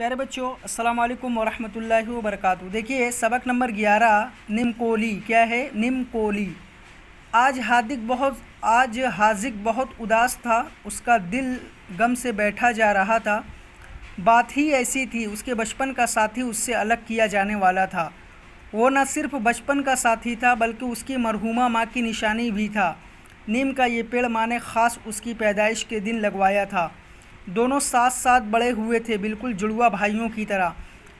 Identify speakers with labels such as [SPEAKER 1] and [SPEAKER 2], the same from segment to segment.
[SPEAKER 1] پیارے بچوں، السلام علیکم ورحمۃ اللہ وبرکاتہ۔ دیکھیے سبق نمبر 11 نمکولی کیا ہے؟ نمکولی۔ آج حاذق بہت اداس تھا، اس کا دل غم سے بیٹھا جا رہا تھا۔ بات ہی ایسی تھی، اس کے بچپن کا ساتھی اس سے الگ کیا جانے والا تھا۔ وہ نہ صرف بچپن کا ساتھی تھا بلکہ اس کی مرحومہ ماں کی نشانی بھی تھا۔ نیم کا یہ پیڑ ماں نے خاص اس کی پیدائش کے دن لگوایا تھا۔ دونوں ساتھ ساتھ بڑے ہوئے تھے، بالکل جڑوا بھائیوں کی طرح۔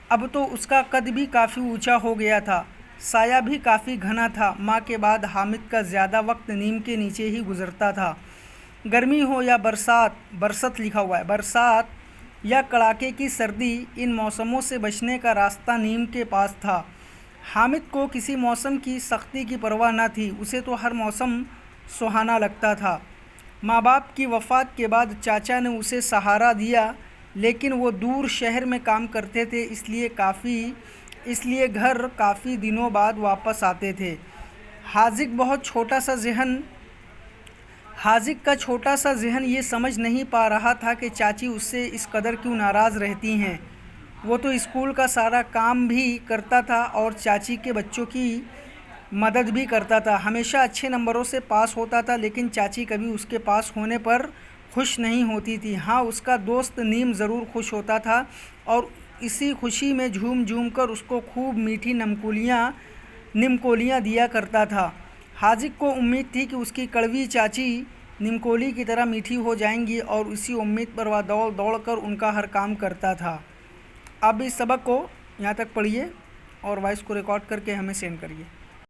[SPEAKER 1] اب تو اس کا قد بھی کافی اونچا ہو گیا تھا، سایہ بھی کافی گھنا تھا۔ ماں کے بعد حامد کا زیادہ وقت نیم کے نیچے ہی گزرتا تھا۔ گرمی ہو یا برست لکھا ہوا ہے، برسات یا کڑاکے کی سردی، ان موسموں سے بچنے کا راستہ نیم کے پاس تھا۔ حامد کو کسی موسم کی سختی کی پرواہ نہ تھی، اسے تو ہر موسم سہانا لگتا تھا۔ ماں باپ کی وفات کے بعد چاچا نے اسے سہارا دیا، لیکن وہ دور شہر میں کام کرتے تھے، اس لیے گھر کافی دنوں بعد واپس آتے تھے۔ حاذق کا چھوٹا سا ذہن یہ سمجھ نہیں پا رہا تھا کہ چاچی اس سے اس قدر کیوں ناراض رہتی ہیں۔ وہ تو اسکول کا سارا کام بھی کرتا تھا اور چاچی کے بچوں کی مدد بھی کرتا تھا، ہمیشہ اچھے نمبروں سے پاس ہوتا تھا، لیکن چاچی کبھی اس کے پاس ہونے پر خوش نہیں ہوتی تھی۔ ہاں، اس کا دوست نیم ضرور خوش ہوتا تھا اور اسی خوشی میں جھوم جھوم کر اس کو خوب میٹھی نمکولیاں دیا کرتا تھا۔ حاذق کو امید تھی کہ اس کی کڑوی چاچی نمکولی کی طرح میٹھی ہو جائیں گی، اور اسی امید پر وہ دوڑ دوڑ کر ان کا ہر کام کرتا تھا۔ اب اس سبق کو یہاں تک پڑھیے اور وائس کو ریکارڈ کر کے ہمیں سینڈ کریے۔